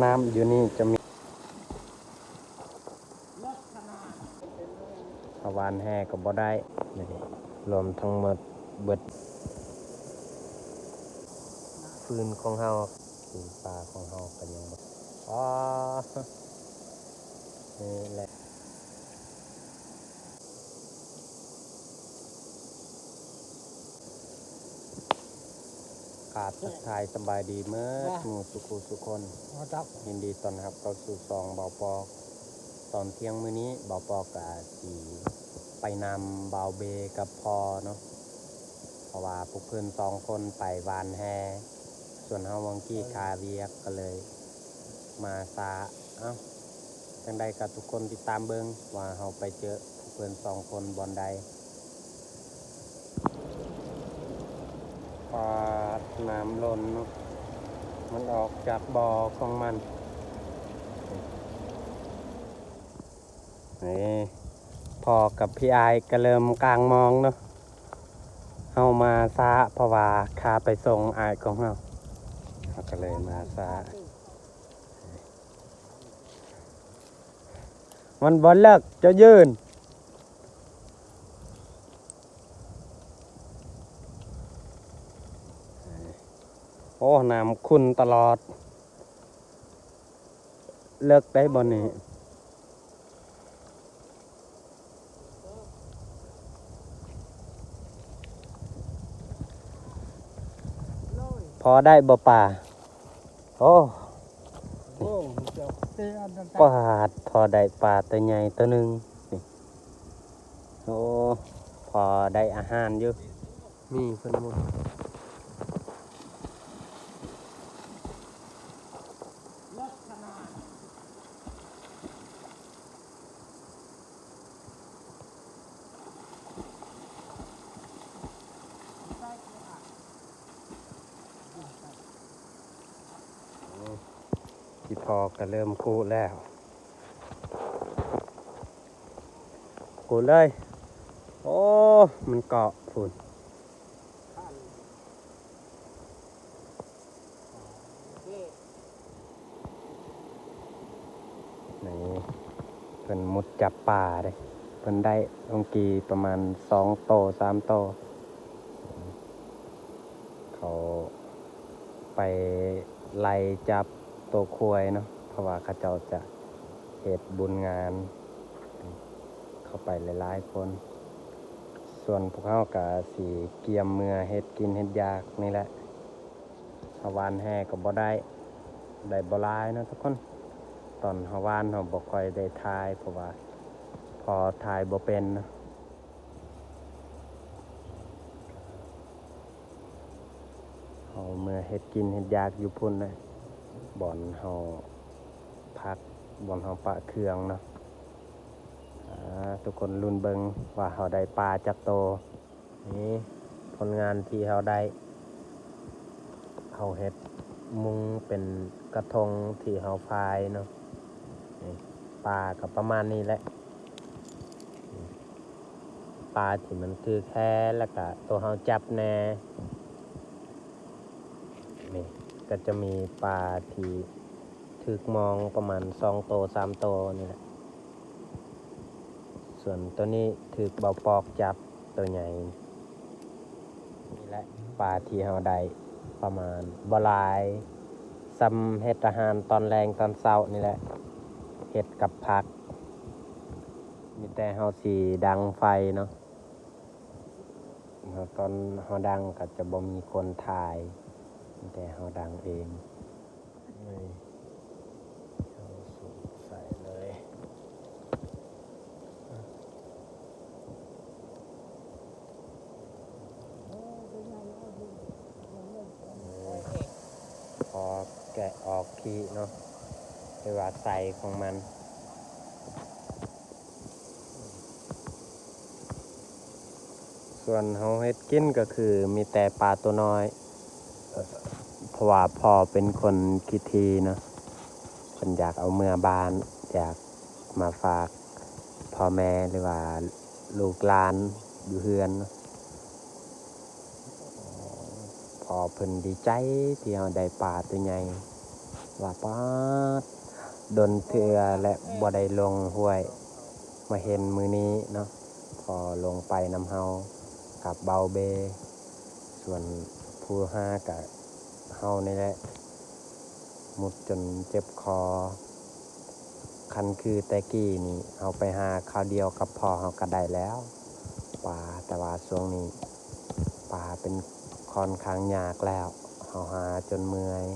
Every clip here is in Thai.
น้ำอยู่นี่จะมีปาวานแห่ก็บ่ได้นี่รวมทั้งหมดเบิดฟืนของเฮาฟืนปลาของเฮาก็ยังบ่อ๋อนี่แหละกราบทักทายสบายดีเมื่อหมู่สุคนยินดีต้อนรับเข้าสู่ซองเบาปอกตอนเที่ยงมื้อนี้เบาปอกก็สิไปนำเบาเบกับพอเนาะเพราะว่าพวกเพิ่น2คนไปวานแฮส่วนเฮาวังกี้คาเวียกก็เลยมาซาจังใดกับทุกคนติดตามเบิ่งว่าเฮาไปเจอพวกเพิ่น2คนบอนใดปลาน้ำล้นเนาะมันออกจากบ่อของมันนี่พอกับพี่อายก็เริ่มกลางมองเนาะเฮามาซาเพราะว่าคาไปส่งอายของเฮาก็เลยมาซามันบ่เลิกจะยืนโอ้น้ำขุ่นตลอดเลิกได้บ่นี่พอได้บ่ป่าโอ้ปาดพอได้ปลาตัวใหญ่ตัวหนึ่งนี่โอ้พอได้อาหารอยู่มีเพิ่นหมดที่พอก็เริ่มกูแล้วกูเลยโอ้มันเกาะฝุ่นนี่เพิ่นมุดจับป่าเลยเพิ่นได้ลงกีประมาณ2 โต 3 โตเขาไปไล่จับตัวควายเนาะเพราะว่าเขาเจ้าจะเหตุบุญงานเข้าไปหลายๆคนส่วนพวกเขาก็สีเกียมเมื่อเฮ็ดกินเฮ็ดยากนี่แหละฮาวานแห่ก็บ่ได้บ่หลายนะทุกคนตอนฮาวานเฮาบ่ค่อยได้ทายเพราะว่าพอทายบ่เป็นนะเฮาเมื่อเฮ็ดกินเฮ็ดยากอยู่พุ่นนะบ่อนเฮาพักบ่อนเฮาปะเครื่องเนาะทุกคนลุ้นเบิ่งว่าเฮาได้ปลาจักโตนี่ผลงานที่เฮาได้เฮาเฮ็ดมุงเป็นกระทงที่เฮาพายเนาะนี่ปลาก็ประมาณนี้แหละปลาที่มันคือแค่แล้วก็ตัวเฮาจับแน่นี่ก็จะมีปลาที่ถึกมองประมาณ2 โต 3 โตนี่แหละส่วนตัวนี้ถึกเบาปอกจับตัวใหญ่นี่แหละปลาที่เฮาได้ประมาณบ่หลายซ้ำเฮ็ดอาหารตอนแรงตอนเช้านี่แหละเฮ็ดกับผักมีแต่เฮาสิดังไฟเนาะตอนเฮาดังก็จะบ่มีคนถ่ายมีแต่เฮาดังเองนี่เอาสูตรใส่เลยพอแกะออกขี้เนาะไปว่าใส่ของมันส่วนเฮาเฮ็ดกินก็คือมีแต่ปลาตัวน้อยเพราะว่าพ่อเป็นคนคิดทีเนาะเพิ่นอยากเอาเมื่อบ้านอยากมาฝากพ่อแม่หรือว่าลูกหลานอยู่เฮือนเนาะพอเพิ่นดีใจที่เฮาได้ปลาตัวใหญ่ ว่าป้าดดนเถื่อและบ่ได้ลงห้วยมาเห็นมือนี้เนาะพอลงไปน้ำเฮากับเบาเบส่วนผู้ห้ากับเฮานี่แหละมุดจนเจ็บคอคันคือแต่กี้นี่เอาไปหาข้าวเดียวกับพอเฮาก็ได้แล้วปลาแต่ว่าช่วงนี้ปลาเป็นค่อนข้างยากแล้วเฮาหาจนเมื่อย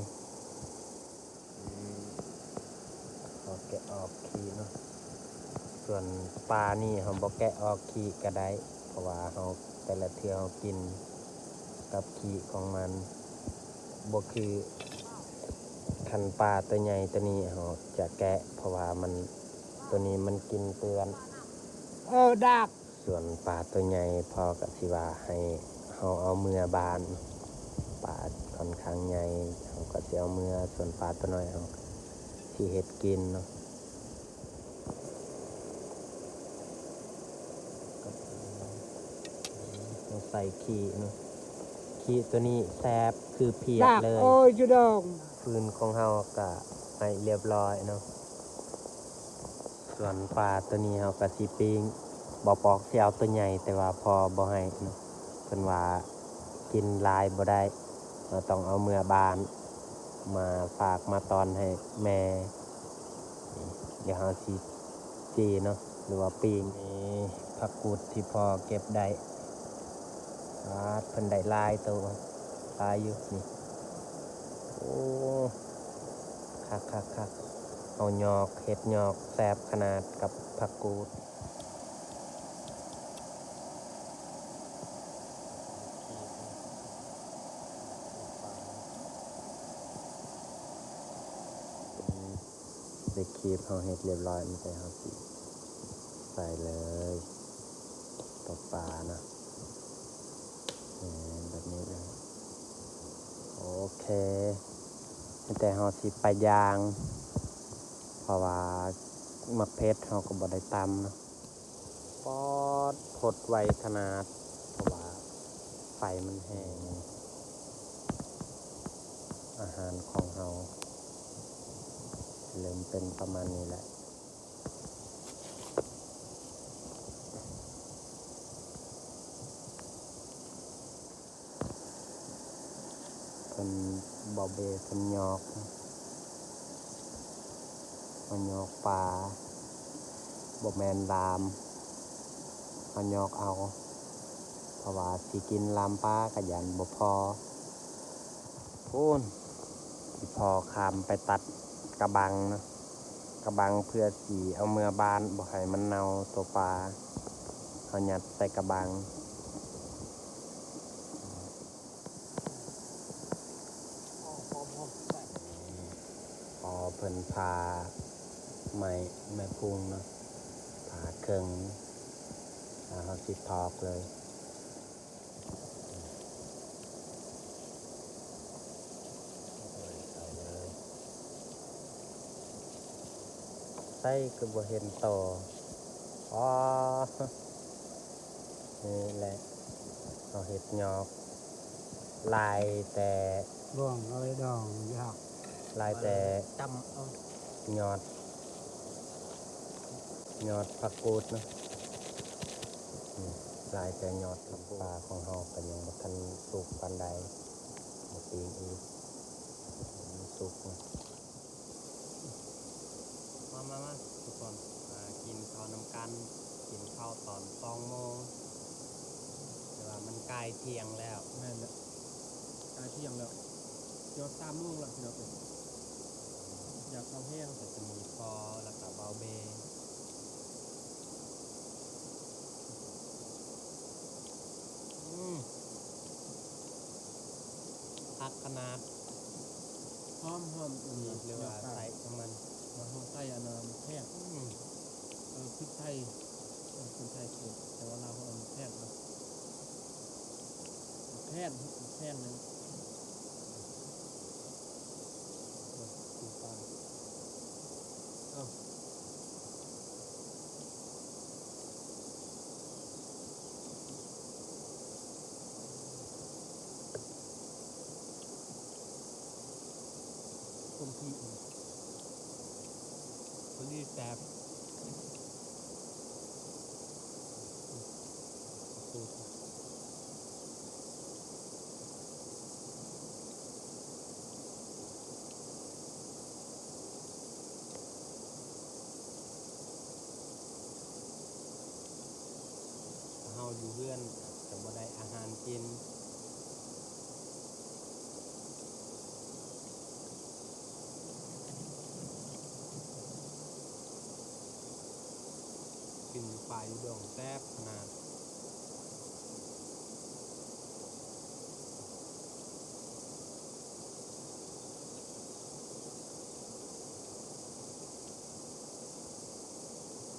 เอาแกะออกขี้เนาะส่วนปลานี่เฮาบ่แกะออกขี้ก็ได้เพราะว่าเฮาแต่ละเทื่อเฮากินกับขี้ของมันบ่คือคันปลาตัวใหญ่ตัวนี้เฮาจะแกะเพราะว่ามันตัวนี้มันกินเปื้อนดักส่วนปลาตัวใหญ่พอกับสิว่าให้เฮาเอามือบานปลาค่อนข้างใหญ่เฮาก็สิเอามือส่วนปลาตัวน้อยเฮาสิเฮ็ดกินเนาะใส่ขี้เนาะขี้ตัวนี้แซ่บคือเพียดเลยโอ้ยจุดองฟืนของเฮาก็ให้เรียบร้อยเนาะส่วนปลาตัวนี้เฮาก็สิปิ้งบ่ปอกสิเอาตัวใหญ่แต่ว่าพอบ่ให้เนาะเพิ่นว่ากินหลายบ่ได้เราต้องเอาเมื่อบานมาฝากมาตอนให้แม่เดี๋ยวเฮาสิจีเนาะหรือว่าปิ้งนี่ผักกูดที่พอเก็บได้เพิ่นได้หลายตัวหลายอยู่นี่โอ้คักเอาหยอกเห็ดหยอกแซ่บขนาดกับผักกูดได้คีบเอาเห็ดเรียบร้อยมันใส่เอาสิใส่เลยตกปลานะแบบนี้เลยโอเคแต่เฮาสิไปย่างเพราะว่ามักเพชรเฮาก็บ่ได้ตำเนาะปอดพดไวขนาดเพราะว่าไฟมันแห้งอาหารของเฮาเริ่มเป็นประมาณนี้แหละเป็นบอเบเป็นยอกมันยอกปลาบ่แมนลามมันยอกเอาเพราะว่าสิกินลามปลากะยันบ่พอพูนที่พอคามไปตัดกระบังนะกระบังเพื่อสีเอาเมื่อบานบ่ให้มันเน่าตัวปลาเอายัดใส่กระบังพอเพิ่นพาแม่พุงเนาะพาเครื่องเขาสิทอกเลยใส่ก็บ่เห็นต่ออ๋อนี่แหละเราเห็ดหยอกลายแต่บ่องเอาไว้ดองยากลายแต่จำยอดผักกูดเนาะลายแต่ยอดผักปลาของเฮาก็ยังบ่ทันสุกปานใดบ่ปีงอีกสุกมาทุกคนกินข้าวนำกันกินข้าวตอน2 โมงแต่ว่ามันใกล้เที่ยงแล้วนั่นแหละใกล้เที่ยงแล้วยอด3 โมงแล้วพี่น้องอยากเอาแห้งแต่จะมีพอแล้วก็เบาเบพักขนาดหอมนี่หรือว่าใส่ของมันหอมใส่อันนั้นแห้งพริกไทยคนไทยเกิดแต่ว่าเราเอาแห้งนะแห้งนึงคนที่ พอดีแซ่บเฮาอยู่เพื่อนแต่บ่ได้อาหารกินกินอยู่ป่าอยู่ดงแซ่บขนาด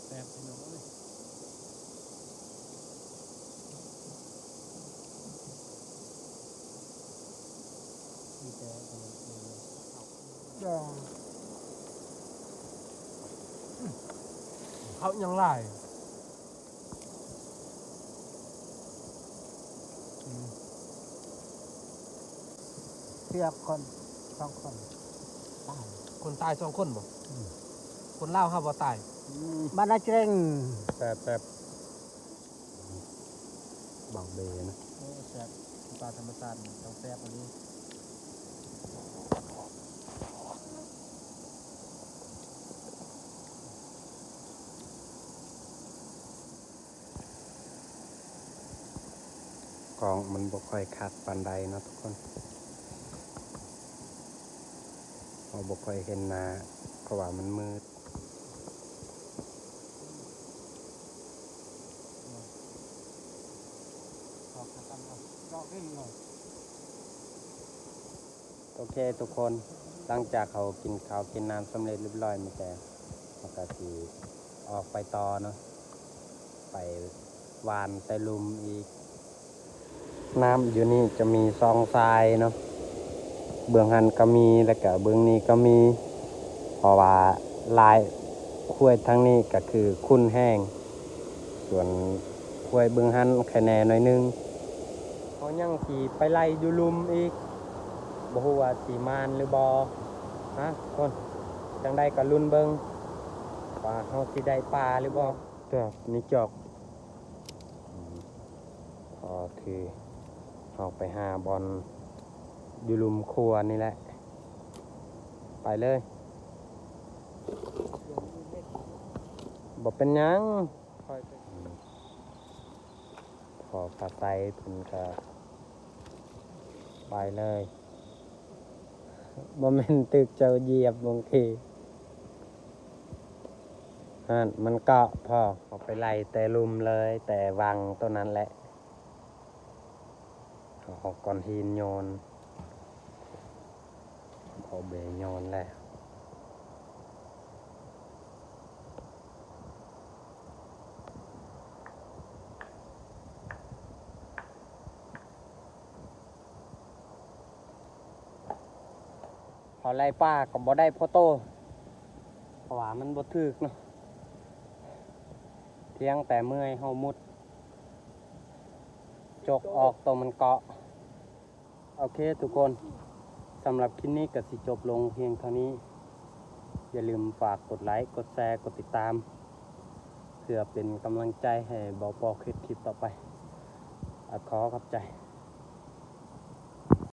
แซ่บพี่น้องเอ้ยมีแต่อันนั้นเองเลยเขายังไล่เทียบคน2 คนตาย คนตาย2 คนบ่คนลาวเขาบ่ตาย บ้านนาเจง แซ่บแซ่บเบาเบนะ โอ้แซ่บปลาธรรมชาติต้องแซ่บอันนี้ กองมันบ่ค่อยคัดปานใดเนาะทุกคนเราบ่ค่อยเห็นหน้าเพราะว่ามันมืด ออกกันเอาดอกขึ้นเลย โอเคทุกคนหลังจากเขากินข้าวกินน้ำสำเร็จเรียบร้อยมีแต่เขาก็สิออกไปต่อเนาะไปหวานใส่ลุมอีกน้ำอยู่นี่จะมีซองทรายเนาะเบื้องหันก็มีแล้วก็เบื้องนี้ก็มีเพราะว่าลายห้วยทั้งนี้ก็คือคุ้นแห้งส่วนห้วยเบื้องหันแค่แน่หน่อยนึงเขายังสิไปไล่อยู่ลุมอีกบ่ฮู้ว่าสิมานหรือบ่ฮะคนจังใดก็ลุ้นเบิ่งว่าเฮาสิได้ปลาหรือบ่จอกนี่จอกพอคือเฮาไปหาบอลอยู่ลุมครัวนี่แหละไปเลยบ่เป็นหยังพอปลาไตเพิ่นก็ไปเลยบ่แม่นตึกเจ้าเหยียบบางทีมันเกาะพอเอาไปไล่แต่ลุมเลยแต่วังตัวนั้นแหละเอาก้อนหินโยนเอาเบยโยนแล้วพอไล่ป้าก็บ่ได้พ่อโตเพราะว่ามันบ่ถึกเนาะเพียงแต่เมื่อยเฮามุดจกออกตัวมันเกาะโอเคทุกคนสำหรับคลิปนี้ก็สิจบลงเพียงเท่านี้อย่าลืมฝากกดไลค์กดแชร์กดติดตามเพื่อเป็นกำลังใจให้เบาปอคลิปต่อไปขอขอบใจ